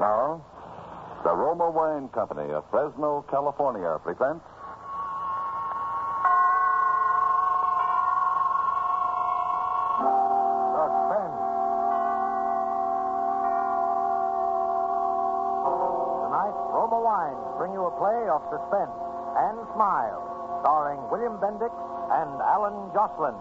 Now, the Roma Wine Company of Fresno, California presents Suspense. Tonight, Roma Wines bring you a play of Suspense and Smile, starring William Bendix and Alan Jocelyn.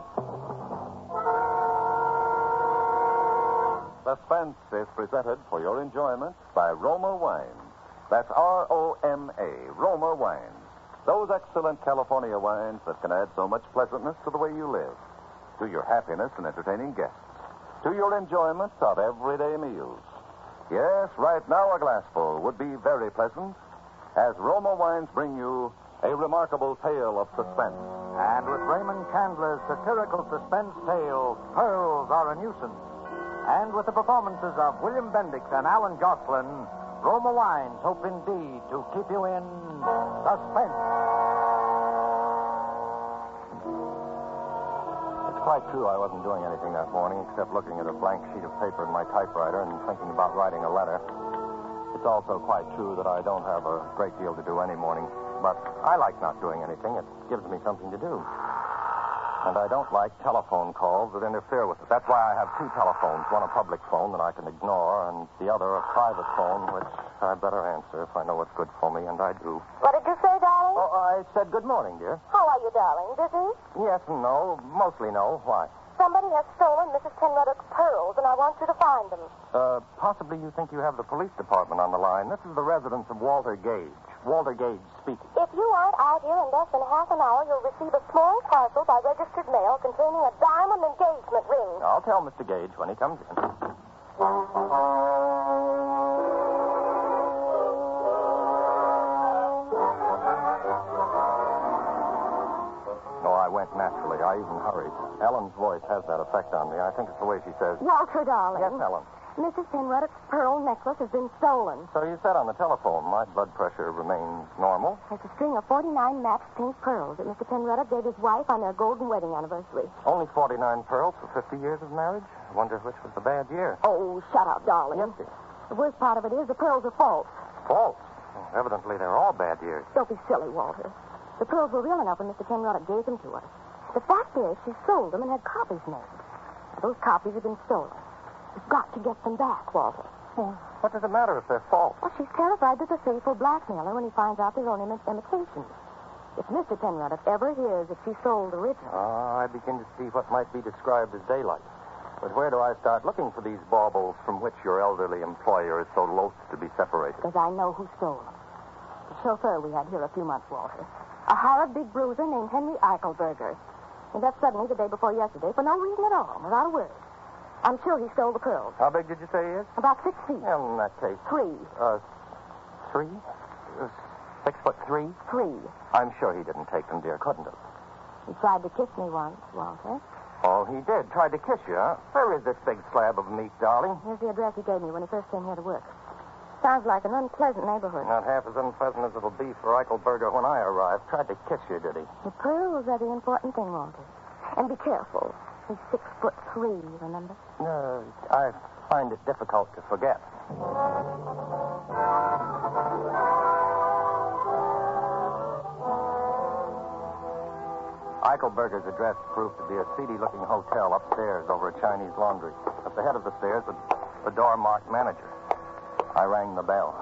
Suspense is presented for your enjoyment by Roma Wines. That's R-O-M-A, Roma Wines. Those excellent California wines that can add so much pleasantness to the way you live, to your happiness in entertaining guests, to your enjoyment of everyday meals. Yes, right now a glassful would be very pleasant, as Roma Wines bring you a remarkable tale of suspense. And with Raymond Chandler's satirical suspense tale, Pearls Are a Nuisance. And with the performances of William Bendix and Alan Jocelyn, Roma Wines hope indeed to keep you in suspense. It's quite true I wasn't doing anything that morning except looking at a blank sheet of paper in my typewriter and thinking about writing a letter. It's also quite true that I don't have a great deal to do any morning, but I like not doing anything. It gives me something to do. And I don't like telephone calls that interfere with it. That's why I have two telephones, one a public phone that I can ignore, and the other a private phone, which I'd better answer if I know what's good for me, and I do. What did you say, darling? Oh, I said good morning, dear. How are you, darling? Busy? Yes and no. Mostly no. Why? Somebody has stolen Mrs. Penruddock's pearls, and I want you to find them. Possibly you think you have the police department on the line. This is the residence of Walter Gage. Walter Gage speaking. If you aren't out here in less than half an hour, you'll receive a small parcel by registered mail containing a diamond engagement ring. I'll tell Mr. Gage when he comes in. No, I went naturally. I even hurried. Ellen's voice has that effect on me. I think it's the way she says. Walter, darling. Yes, Ellen. Mrs. Penruddock's pearl necklace has been stolen. So you said on the telephone my blood pressure remains normal? It's a string of 49 matched pink pearls that Mr. Penruddock gave his wife on their golden wedding anniversary. Only 49 pearls for 50 years of marriage? I wonder which was the bad year. Oh, shut up, darling. Yes, dear. The worst part of it is the pearls are false. False? Oh, evidently they're all bad years. Don't be silly, Walter. The pearls were real enough when Mr. Penruddock gave them to us. The fact is, she sold them and had copies made. Those copies have been stolen. We've got to get them back, Walter. Well, what does it matter if they're false? Well, she's terrified that the thief will blackmail her when he finds out they're only imitations. If Mr. Penruddock ever hears that she sold the original... I begin to see what might be described as daylight. But where do I start looking for these baubles from which your elderly employer is so loath to be separated? Because I know who stole them. The chauffeur we had here a few months, Walter. A horrid big bruiser named Henry Eichelberger. He left suddenly the day before yesterday for no reason at all, without a word. I'm sure he stole the pearls. How big did you say he is? About 6 feet. In that case. 3. 3? 6'3"? 3. I'm sure he didn't take them, dear. Couldn't have. He tried to kiss me once, Walter. Oh, he did. Tried to kiss you, huh? Where is this big slab of meat, darling? Here's the address he gave me when he first came here to work. Sounds like an unpleasant neighborhood. Not half as unpleasant as it'll be for Eichelberger when I arrive. Tried to kiss you, did he? The pearls are the important thing, Walter. And be careful. He's 6'3", remember? No, I find it difficult to forget. Eichelberger's address proved to be a seedy-looking hotel upstairs over a Chinese laundry. At the head of the stairs, the door marked manager. I rang the bell.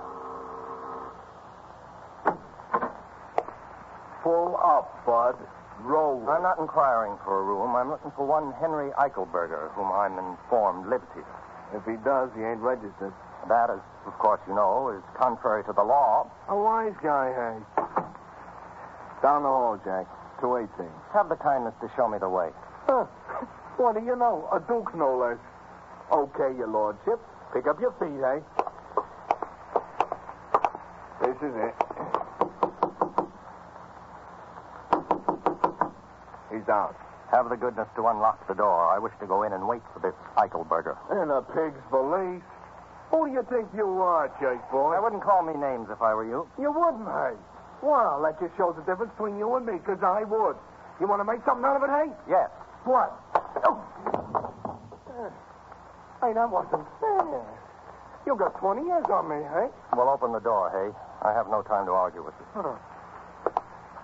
Pull up, Bud. Roll. I'm not inquiring for a room. I'm looking for one Henry Eichelberger, whom I'm informed lives here. If he does, he ain't registered. That, as of course you know, is contrary to the law. A wise guy, hey. Down the hall, Jack. 218. Have the kindness to show me the way. Huh. What do you know? A duke, no less. Okay, your lordship. Pick up your feet, eh? This is it. He's out. Have the goodness to unlock the door. I wish to go in and wait for this Eichelberger. In a pig's valise. Who do you think you are, Jake boy? I wouldn't call me names if I were you. You wouldn't, hey? Well, that just shows the difference between you and me, because I would. You want to make something out of it, hey? Yes. What? Oh. Hey, that wasn't fair. You got 20 years on me, hey? Well, open the door, hey? I have no time to argue with you. $1.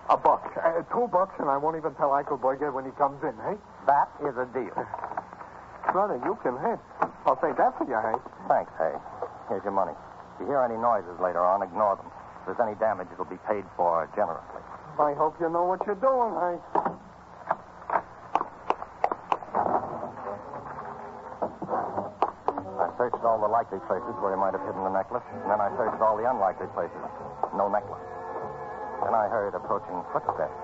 $2, and I won't even tell Eichelberger when he comes in, hey? That is a deal. Brother, you can hit. I'll say that for you, hey? Thanks, hey. Here's your money. If you hear any noises later on, ignore them. If there's any damage, it'll be paid for generously. I hope you know what you're doing, hey? I searched all the likely places where he might have hidden the necklace, and then I searched all the unlikely places. No necklace. Then I heard approaching footsteps.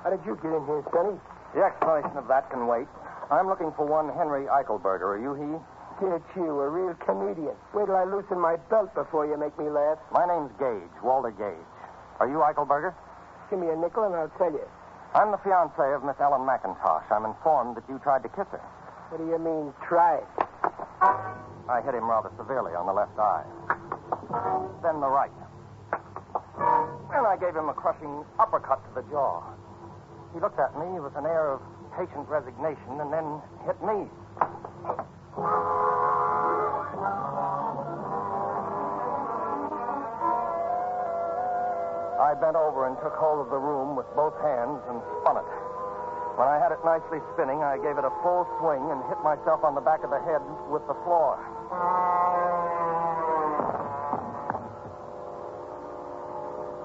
How did you get in here, Sonny? The explanation of that can wait. I'm looking for one Henry Eichelberger. Are you he? It's you, a real comedian. Wait till I loosen my belt before you make me laugh. My name's Gage, Walter Gage. Are you Eichelberger? Give me a nickel and I'll tell you. I'm the fiancé of Miss Ellen McIntosh. I'm informed that you tried to kiss her. What do you mean, tried? I hit him rather severely on the left eye. Then the right. And I gave him a crushing uppercut to the jaw. He looked at me with an air of patient resignation and then hit me. I bent over and took hold of the room with both hands and spun it. When I had it nicely spinning, I gave it a full swing and hit myself on the back of the head with the floor.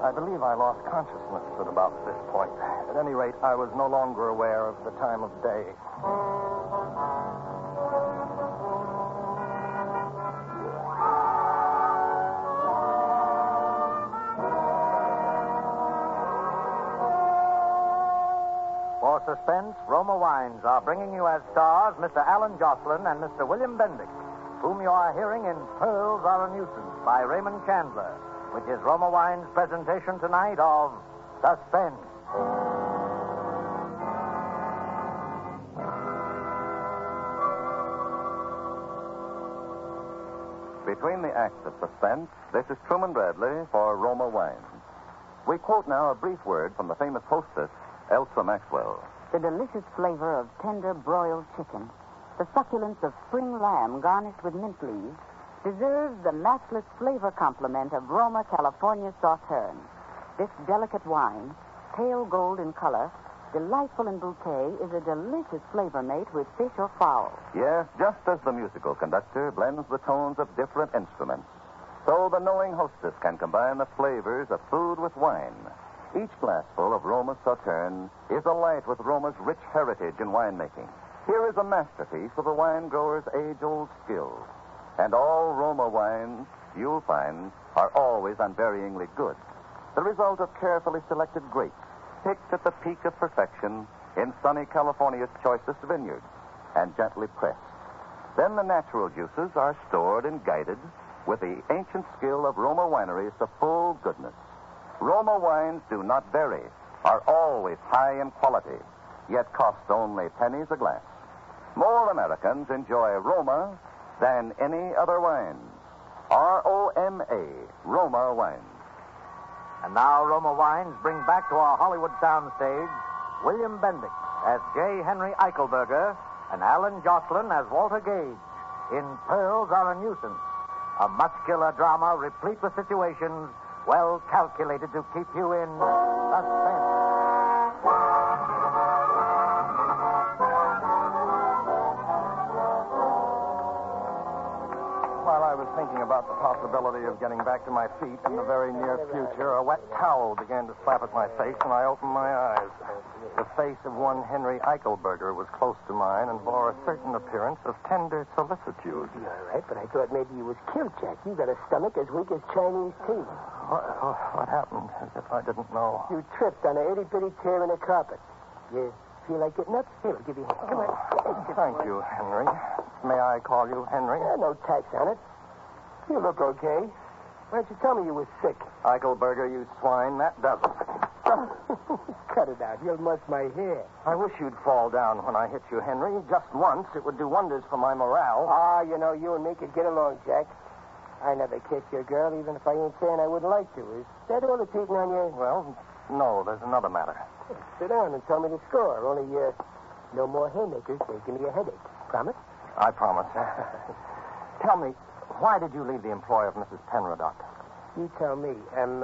I believe I lost consciousness at about this point. At any rate, I was no longer aware of the time of day. For Suspense, Roma Wines are bringing you as stars Mr. Alan Jocelyn and Mr. William Bendick, whom you are hearing in Pearls Are a Nuisance by Raymond Chandler, which is Roma Wine's presentation tonight of Suspense. Between the acts of Suspense, this is Truman Bradley for Roma Wines. We quote now a brief word from the famous hostess, Elsa Maxwell. The delicious flavor of tender broiled chicken, the succulence of spring lamb garnished with mint leaves, deserves the matchless flavor complement of Roma California Sauterne. This delicate wine, pale gold in color, delightful in bouquet, is a delicious flavor mate with fish or fowl. Yes, just as the musical conductor blends the tones of different instruments, so the knowing hostess can combine the flavors of food with wine. Each glassful of Roma Sauterne is alight with Roma's rich heritage in winemaking. Here is a masterpiece of the wine grower's age-old skill. And all Roma wines, you'll find, are always unvaryingly good. The result of carefully selected grapes, picked at the peak of perfection in sunny California's choicest vineyards, and gently pressed. Then the natural juices are stored and guided with the ancient skill of Roma wineries to full goodness. Roma wines do not vary, are always high in quality, yet cost only pennies a glass. More Americans enjoy Roma than any other wines. R-O-M-A, Roma wines. And now Roma Wines bring back to our Hollywood soundstage William Bendick as J. Henry Eichelberger and Alan Jocelyn as Walter Gage in Pearls Are a Nuisance, a muscular drama replete with situations well calculated to keep you in suspense. While I was thinking about the possibility of getting back to my feet in the very near future, a wet towel began to slap at my face, and I opened my eyes. The face of one Henry Eichelberger was close to mine and bore a certain appearance of tender solicitude. You're all right, but I thought maybe you was killed, Jack. You got a stomach as weak as Chinese teeth. What happened? As if I didn't know. You tripped on a itty-bitty tear in the carpet. You feel like getting up? Here, I'll give you a hand. Come on. Thank you, Henry. May I call you Henry? No tax on it. You look okay. Why don't you tell me you were sick? Eichelberger, you swine, that does it. Cut it out. You'll muss my hair. I wish you'd fall down when I hit you, Henry. Just once. It would do wonders for my morale. Ah, you know, you and me could get along, Jack. I never kissed your girl, even if I ain't saying I wouldn't like to. Is that all that's eating on you? Well, No, there's another matter. Sit down and tell me the score. Only, no more haymakers. They give me a headache. Promise? I promise. Tell me, why did you leave the employ of Mrs. Penroddock? You tell me. Am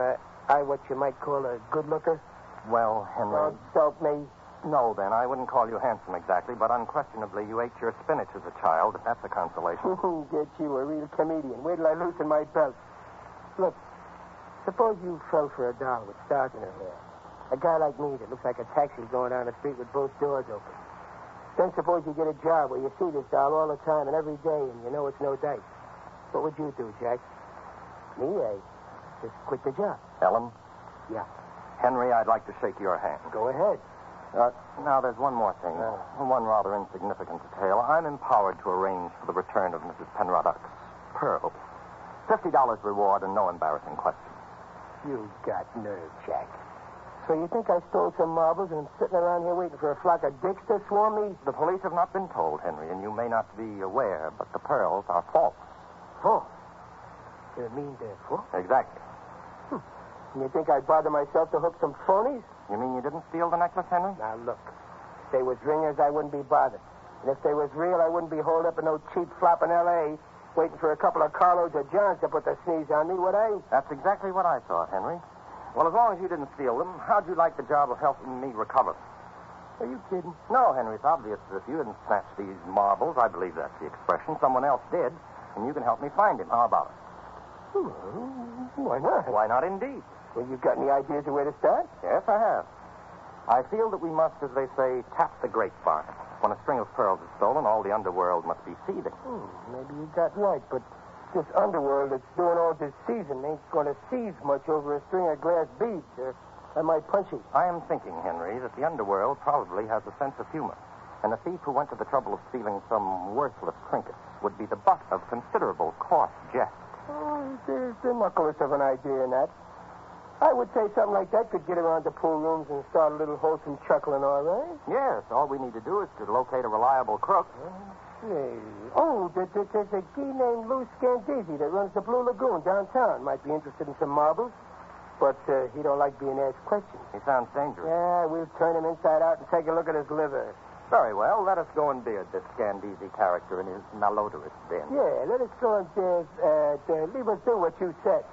I what you might call a good looker? Well, Henry... God help me. No, then. I wouldn't call you handsome exactly, but unquestionably you ate your spinach as a child, if that's a consolation. Get you a real comedian. Wait till I loosen my belt. Look, suppose you fell for a doll with stars in her hair. A guy like me that looks like a taxi going down the street with both doors open. Then suppose you get a job where you see this doll all the time and every day and you know it's no dice. What would you do, Jack? Me, I just quit the job. Ellen? Yeah. Henry, I'd like to shake your hand. Go ahead. Now, there's one more thing. One rather insignificant detail. I'm empowered to arrange for the return of Mrs. Penroddock's pearl. $50 reward and no embarrassing questions. You got nerve, Jack. So you think I stole some marbles and I'm sitting around here waiting for a flock of dicks to swarm me? The police have not been told, Henry, and you may not be aware, but the pearls are false. False? You mean they're false? Exactly. And you think I'd bother myself to hook some phonies? You mean you didn't steal the necklace, Henry? Now, look. If they was ringers, I wouldn't be bothered. And if they was real, I wouldn't be holed up in no cheap flop in L.A. waiting for a couple of carloads of Johns to put the sneeze on me, would I? That's exactly what I thought, Henry. Well, as long as you didn't steal them, how'd you like the job of helping me recover them? Are you kidding? No, Henry, it's obvious that if you didn't snatch these marbles, I believe that's the expression, someone else did, and you can help me find him. How about it? Why not? Why not, indeed? Well, you got any ideas of where to start? Yes, I have. I feel that we must, as they say, tap the grapevine. When a string of pearls is stolen, all the underworld must be seething. Maybe you got right, but this underworld that's doing all this season ain't going to seethe much over a string of glass beads. I might punch you. I am thinking, Henry, that the underworld probably has a sense of humor. And a thief who went to the trouble of stealing some worthless trinkets would be the butt of considerable coarse jest. There's the knucklest of an idea in that. I would say something like that could get around the pool rooms and start a little wholesome chuckling, all right? Yes, all we need to do is to locate a reliable crook. There's a guy named Lou Scandisi that runs the Blue Lagoon downtown. Might be interested in some marbles, but he don't like being asked questions. He sounds dangerous. Yeah, we'll turn him inside out and take a look at his liver. Very well, let us go and beard this Scandisi character in his malodorous den. Yeah, let us go and leave us do what you said.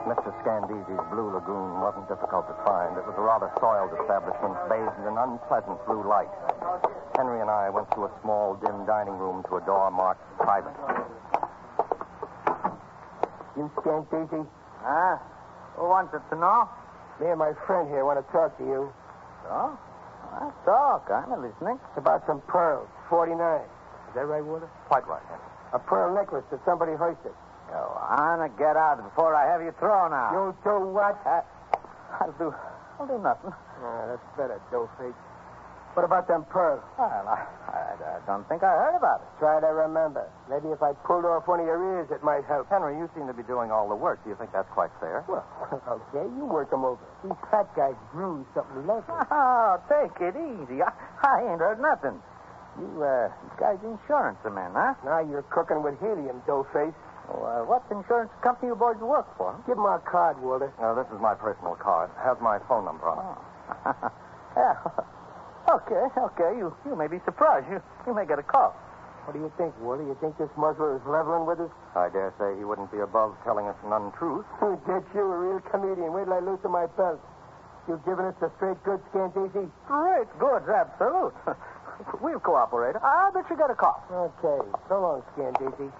Mr. Scandisi's Blue Lagoon wasn't difficult to find. It was a rather soiled establishment bathed in an unpleasant blue light. Henry and I went to a small, dim dining room to a door marked private. You Scandisi? Huh? Who wants it to know? Me and my friend here want to talk to you. So? Talk. I'm listening. It's about some pearls. 49. Is that right, Walter? Quite right, Henry. A pearl necklace that somebody hoisted. Go on and get out before I have you thrown out. You do what? I'll do nothing. That's better, doughface. What about them pearls? Well, I don't think I heard about it. Try to remember. Maybe if I pulled off one of your ears, it might help. Henry, you seem to be doing all the work. Do you think that's quite fair? Well, okay, you work them over. These fat guys bruise something lovely. Oh, take it easy. I ain't heard nothing. You guys insurance men, huh? Now you're cooking with helium, doughface. Well, what insurance company you boys work for? Give him our card, Walter. This is my personal card. It has my phone number on it. Yeah. Okay. You may be surprised. You may get a call. What do you think, Walter? You think this muzzler is leveling with us? I dare say he wouldn't be above telling us an untruth. Get you a real comedian. Wait till I loosen my belt. You giving us the straight goods, Scandisi? Great goods, absolute. We'll cooperate. I bet you get a call. Okay. So long, Scandisi.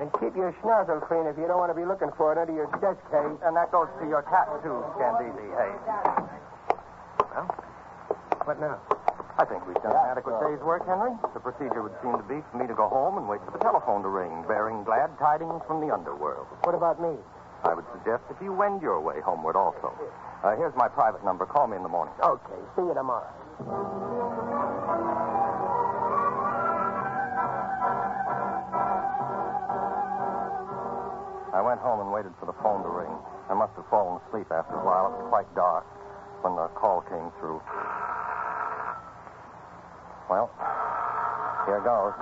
And keep your schnozzle clean if you don't want to be looking for it under your desk, hey? And that goes to your cat, too, Scandisi, hey. Well, what now? I think we've done an adequate day's work, Henry. The procedure would seem to be for me to go home and wait for the telephone to ring, bearing glad tidings from the underworld. What about me? I would suggest that you wend your way homeward also. Here's my private number. Call me in the morning. Okay. See you tomorrow. I went home and waited for the phone to ring. I must have fallen asleep after a while. It was quite dark when the call came through. Well, here goes.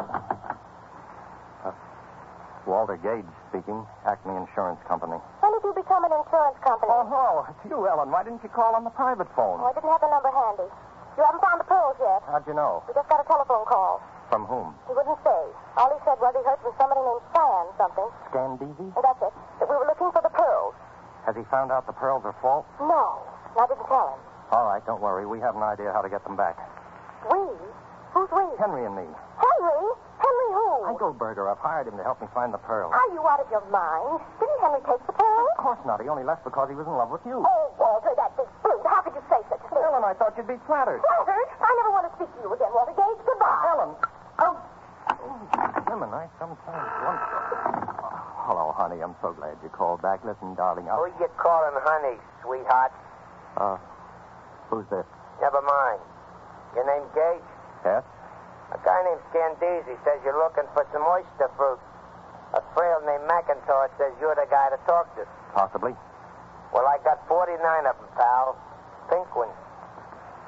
Walter Gage speaking, Acme Insurance Company. When did you become an insurance company? Oh, it's you, Ellen. Why didn't you call on the private phone? Oh, I didn't have the number handy. You haven't found the pearls yet. How'd you know? We just got a telephone call. From whom? He wouldn't say. All he said was he heard from somebody named Stan something. Stan Beasy? And that's it. That we were looking for the pearls. Has he found out the pearls are false? No. And I didn't tell him. All right, don't worry. We have an idea how to get them back. We? Who's we? Henry and me. Henry? Henry who? Heidelberger. I've hired him to help me find the pearls. Are you out of your mind? Didn't Henry take the pearls? Of course not. He only left because he was in love with you. Oh, Walter, that big brute. How could you say such a thing? Ellen, I thought you'd be flattered. Flattered? I never want to speak to you again, Walter Gage. Goodbye. Ellen. Oh. Women, I sometimes wonder. Hello, honey. I'm so glad you called back. Listen, darling. Who you calling honey, sweetheart? Who's this? Never mind. Your name Gage? Yes? A guy named Scandisi says you're looking for some oyster fruit. A frail named McIntosh says you're the guy to talk to. Possibly. Well, I got 49 of them, pal. Pink ones.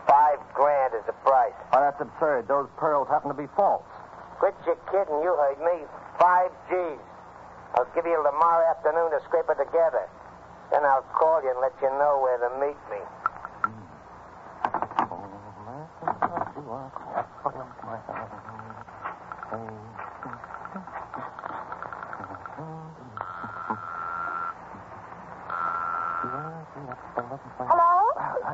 $5,000 is the price. Oh, that's absurd. Those pearls happen to be false. Quit your kidding. You heard me. 5 G's. I'll give you tomorrow afternoon to scrape it together. Then I'll call you and let you know where to meet me. Hello?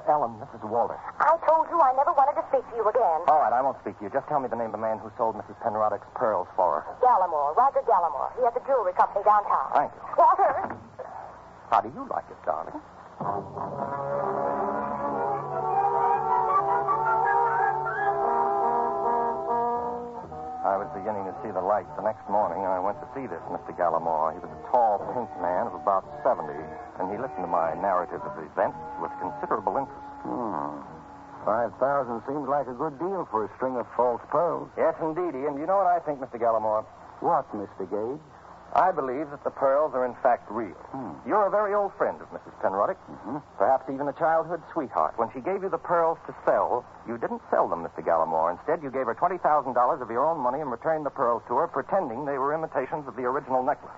Ellen, this is Walter. I told you I never wanted to speak to you again. All right, I won't speak to you. Just tell me the name of the man who sold Mrs. Penroddick's pearls for her. Gallimore, Roger Gallimore. He has a jewelry company downtown. Thank you. Walter! How do you like it, darling? I was beginning to see the light the next morning, and I went to see this Mr. Gallimore. He was a tall, pink man of about 70, and he listened to my narrative of the events with considerable interest. 5,000 seems like a good deal for a string of false pearls. Yes, indeedy. And you know what I think, Mr. Gallimore? What, Mr. Gage? I believe that the pearls are in fact real. You're a very old friend of Mrs. Penroddick. Perhaps even a childhood sweetheart. When she gave you the pearls to sell, you didn't sell them, Mr. Gallimore. Instead, you gave her $20,000 of your own money and returned the pearls to her, pretending they were imitations of the original necklace.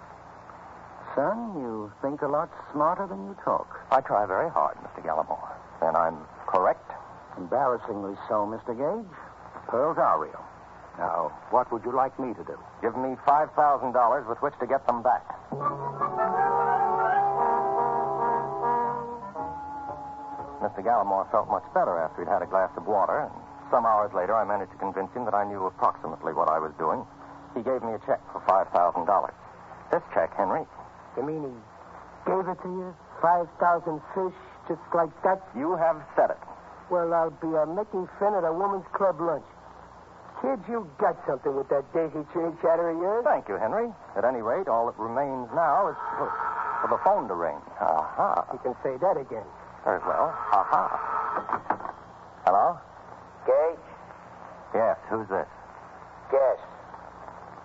Son, you think a lot smarter than you talk. I try very hard, Mr. Gallimore. And I'm correct? Embarrassingly so, Mr. Gage. Pearls are real. Now, what would you like me to do? Give me $5,000 with which to get them back. Mr. Gallimore felt much better after he'd had a glass of water, and some hours later I managed to convince him that I knew approximately what I was doing. He gave me a check for $5,000. This check, Henry. You mean he gave it to you? 5,000 fish, just like that? You have said it. Well, I'll be making fun at a woman's club lunch. Kid, you got something with that daisy chain chatter of yours. Thank you, Henry. At any rate, all that remains now is for the phone to ring. Aha. You can say that again. Very well. Aha. Hello? Gage? Yes, who's this? Guess.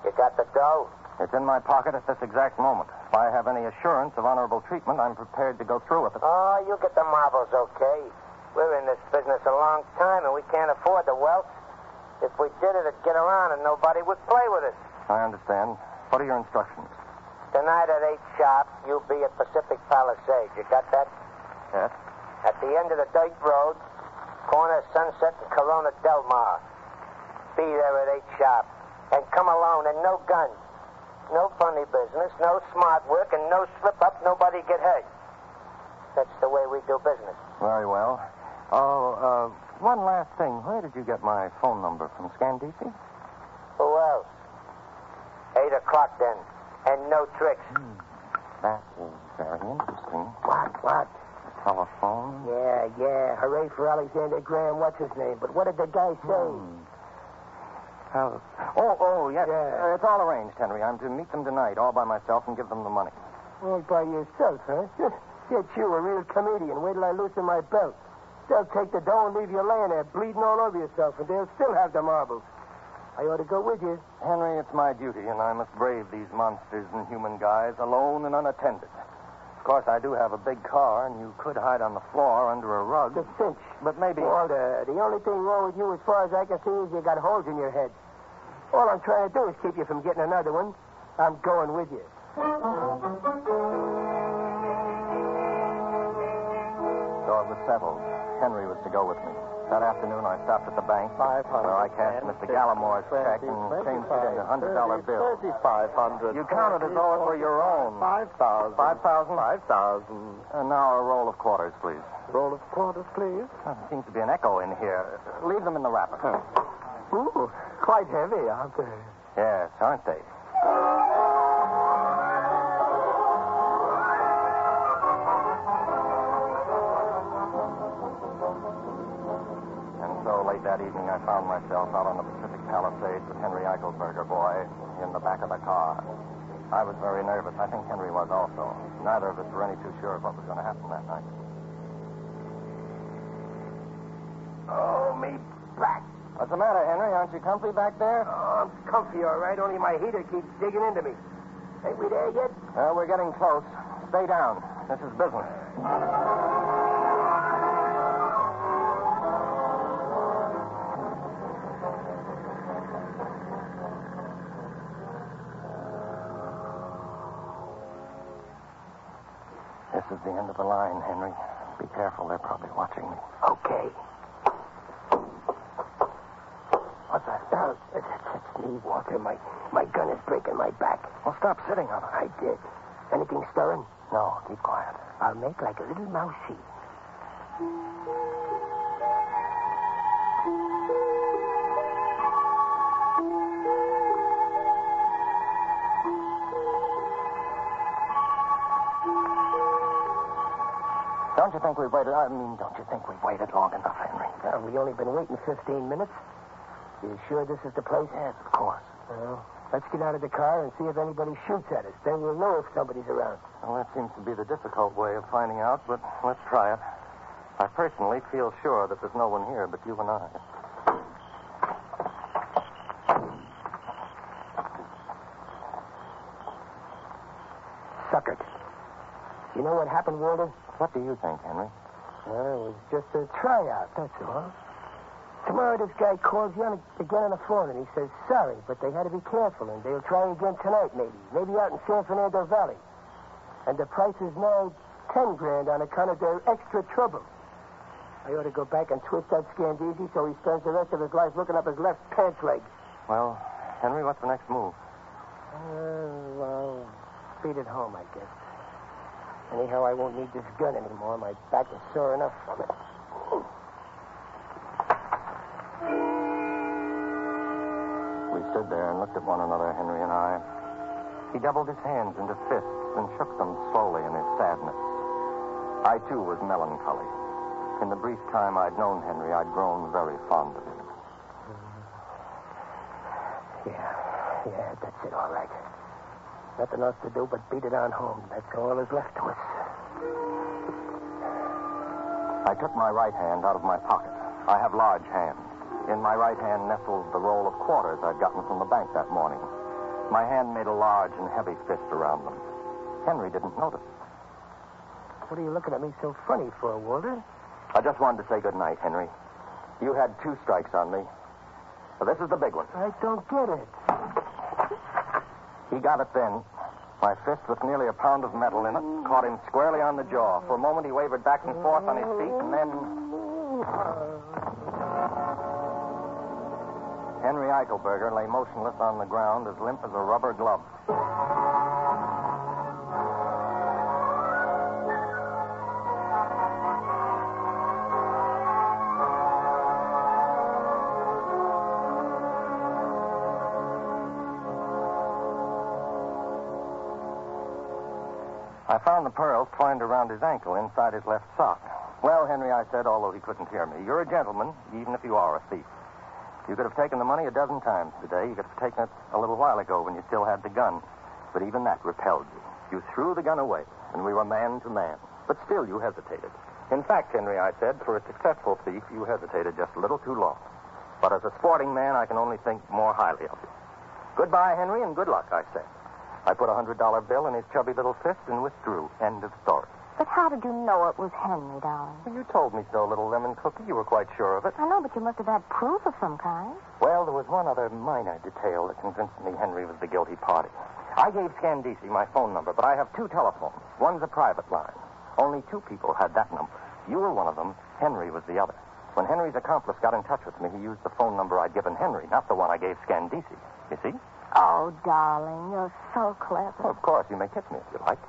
You got the dough? It's in my pocket at this exact moment. If I have any assurance of honorable treatment, I'm prepared to go through with it. Oh, you get the marbles, okay? We're in this business a long time, and we can't afford the wealth. If we did it, it'd get around and nobody would play with us. I understand. What are your instructions? Tonight at 8 sharp, you'll be at Pacific Palisades. You got that? Yes. At the end of the dirt road, corner of Sunset and Corona Del Mar. Be there at 8 sharp. And come alone, and no guns. No funny business, no smart work, and no slip-up, nobody get hurt. That's the way we do business. Very well. Oh, one last thing. Where did you get my phone number from, Scandisi? Who else? 8 o'clock, then. And no tricks. That is very interesting. What? The telephone. Yeah. Hooray for Alexander Graham. What's his name? But what did the guy say? Yes. Yeah. It's all arranged, Henry. I'm to meet them tonight, all by myself, and give them the money. All by yourself, huh? Get you, a real comedian. Wait till I loosen my belt. They'll take the dough and leave you laying there, bleeding all over yourself, and they'll still have the marbles. I ought to go with you. Henry, it's my duty, and I must brave these monsters and human guys alone and unattended. Of course, I do have a big car, and you could hide on the floor under a rug. It's a cinch. But maybe... Walter, the only thing wrong with you, as far as I can see, is you got holes in your head. All I'm trying to do is keep you from getting another one. I'm going with you. So it was settled. Henry was to go with me. That afternoon, I stopped at the bank. 500. Where I cashed Mr. Gallamore's check and changed it into a $100 bill. 3,500. You counted as though it were your own. 5,000. 5,000? 5,000. And now a roll of quarters, please. Roll of quarters, please. There seems to be an echo in here. Leave them in the wrapper. Ooh, quite heavy, aren't they? Yes, aren't they? Late that evening, I found myself out on the Pacific Palisades with Henry Eichelberger, boy, in the back of the car. I was very nervous. I think Henry was also. Neither of us were any too sure of what was going to happen that night. Oh, me back. What's the matter, Henry? Aren't you comfy back there? Oh, I'm comfy, all right. Only my heater keeps digging into me. Ain't we there yet? Well, we're getting close. Stay down. This is business. This is the end of the line, Henry. Be careful. They're probably watching me. Okay. What's that? It's me, Walter. My gun is breaking my back. Well, stop sitting on it. I did. Anything stirring? No, keep quiet. I'll make like a little mousey. Don't you think we've waited long enough, Henry? Well, we only been waiting 15 minutes. You sure this is the place? Yes, of course. Well, let's get out of the car and see if anybody shoots at us. Then we'll know if somebody's around. Well, that seems to be the difficult way of finding out, but let's try it. I personally feel sure that there's no one here but you and I. Suckered. You know what happened, Walter? What do you think, Henry? Well, it was just a tryout, that's all. Tomorrow this guy calls you again on the phone and he says sorry, but they had to be careful and they'll try again tonight maybe out in San Fernando Valley. And the price is now $10,000 on account of their extra trouble. I ought to go back and twist that Scandisi so he spends the rest of his life looking up his left pants leg. Well, Henry, what's the next move? Well, beat it home, I guess. Anyhow, I won't need this gun anymore. My back is sore enough from it. We stood there and looked at one another, Henry and I. He doubled his hands into fists and shook them slowly in his sadness. I, too, was melancholy. In the brief time I'd known Henry, I'd grown very fond of him. Yeah, that's it, all right. Nothing else to do but beat it on home. That's all is left to us. I took my right hand out of my pocket. I have large hands. In my right hand nestled the roll of quarters I'd gotten from the bank that morning. My hand made a large and heavy fist around them. Henry didn't notice. What are you looking at me so funny for, Walter? I just wanted to say good night, Henry. You had 2 strikes on me. Well, this is the big one. I don't get it. He got it then. My fist with nearly a pound of metal in it caught him squarely on the jaw. For a moment, he wavered back and forth on his feet, and then... Henry Eichelberger lay motionless on the ground, as limp as a rubber glove. I found the pearls twined around his ankle inside his left sock. Well, Henry, I said, although he couldn't hear me, you're a gentleman, even if you are a thief. You could have taken the money a dozen times today. You could have taken it a little while ago when you still had the gun. But even that repelled you. You threw the gun away, and we were man to man. But still, you hesitated. In fact, Henry, I said, for a successful thief, you hesitated just a little too long. But as a sporting man, I can only think more highly of you. Goodbye, Henry, and good luck, I said. I put a $100 bill in his chubby little fist and withdrew. End of story. But how did you know it was Henry, darling? Well, you told me so, little lemon cookie. You were quite sure of it. I know, but you must have had proof of some kind. Well, there was one other minor detail that convinced me Henry was the guilty party. I gave Scandisi my phone number, but I have 2 telephones. One's a private line. Only 2 people had that number. You were one of them. Henry was the other. When Henry's accomplice got in touch with me, he used the phone number I'd given Henry, not the one I gave Scandisi. You see? Oh, darling, you're so clever. Well, of course, you may kiss me if you like.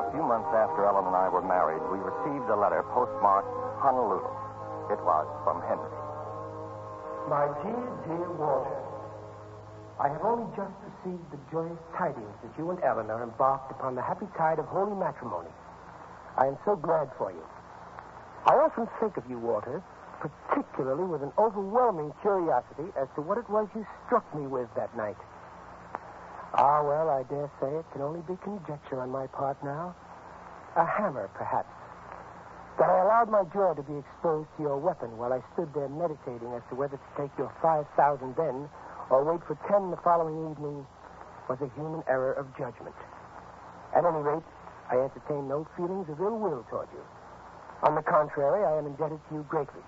A few months after Ellen and I were married, we received a letter postmarked Honolulu. It was from Henry. My dear, dear Walter, I have only just received the joyous tidings that you and Ellen are embarked upon the happy tide of holy matrimony. I am so glad for you. I often think of you, Walter, particularly with an overwhelming curiosity as to what it was you struck me with that night. Ah, well, I dare say it can only be conjecture on my part now. A hammer, perhaps. That I allowed my jaw to be exposed to your weapon while I stood there meditating as to whether to take your 5,000 then or wait for 10 the following evening was a human error of judgment. At any rate, I entertain no feelings of ill will toward you. On the contrary, I am indebted to you greatly.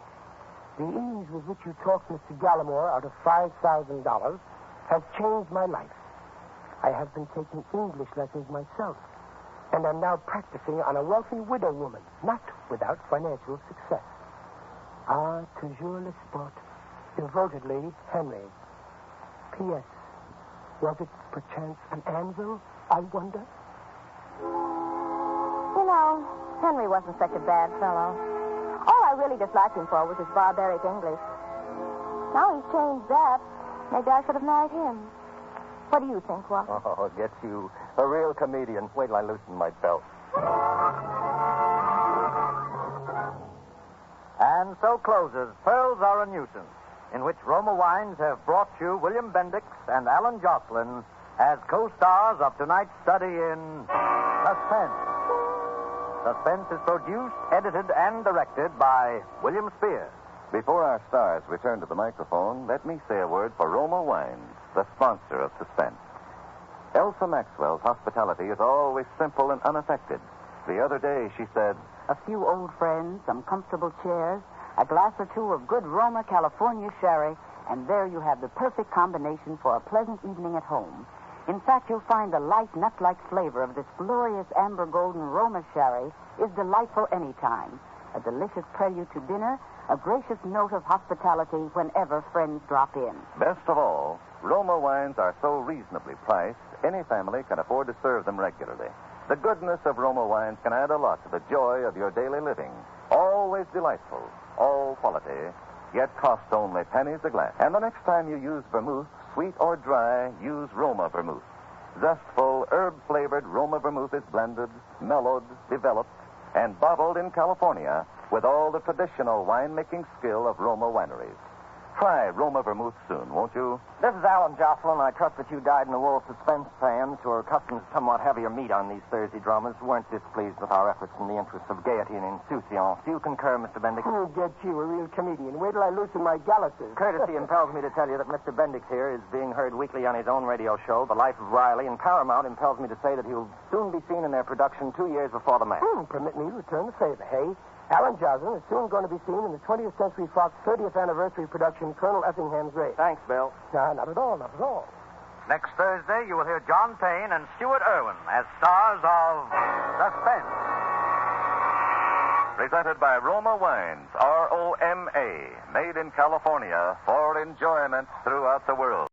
The ease with which you talked Mr. Gallimore out of $5,000 has changed my life. I have been taking English lessons myself, and am now practicing on a wealthy widow woman, not without financial success. Ah, toujours le sport. Devotedly, Henry. P.S. Was it perchance an anvil, I wonder? You know, Henry wasn't such a bad fellow. All I really disliked him for was his barbaric English. Now he's changed that. Maybe I should have married him. What do you think, Walter? Oh, it gets you a real comedian. Wait till I loosen my belt. And so closes Pearls Are a Nuisance, in which Roma Wines have brought you William Bendix and Alan Jocelyn as co-stars of tonight's study in Suspense. Suspense is produced, edited, and directed by William Spears. Before our stars return to the microphone, let me say a word for Roma Wines, the sponsor of Suspense. Elsa Maxwell's hospitality is always simple and unaffected. The other day she said, A few old friends, some comfortable chairs, a glass or two of good Roma California sherry, and there you have the perfect combination for a pleasant evening at home. In fact, you'll find the light, nut-like flavor of this glorious amber golden Roma sherry is delightful any time. A delicious prelude to dinner, a gracious note of hospitality whenever friends drop in. best of all, Roma Wines are so reasonably priced, any family can afford to serve them regularly. The goodness of Roma Wines can add a lot to the joy of your daily living. Always delightful, all quality, yet cost only pennies a glass. And the next time you use vermouth, sweet or dry, use Roma vermouth. Zestful, herb-flavored Roma vermouth is blended, mellowed, developed, and bottled in California with all the traditional winemaking skill of Roma wineries. Try Roma vermouth soon, won't you? This is Alan Jocelyn. I trust that you dyed-in-the-wool suspense fans who are accustomed to somewhat heavier meat on these Thursday dramas weren't displeased with our efforts in the interests of gaiety and insouciance. Do you concur, Mr. Bendix? Who'll get you, a real comedian? Wait till I loosen my galluses. Courtesy impels me to tell you that Mr. Bendix here is being heard weekly on his own radio show, The Life of Riley, and Paramount impels me to say that he'll soon be seen in their production 2 years before the match. Permit me to return the favor, hey? Alan Jocelyn is soon going to be seen in the 20th Century Fox 30th anniversary production, Colonel Effingham's Race. Thanks, Bill. Nah, not at all, not at all. Next Thursday, you will hear John Payne and Stuart Irwin as stars of Suspense. Presented by Roma Wines, R-O-M-A, made in California for enjoyment throughout the world.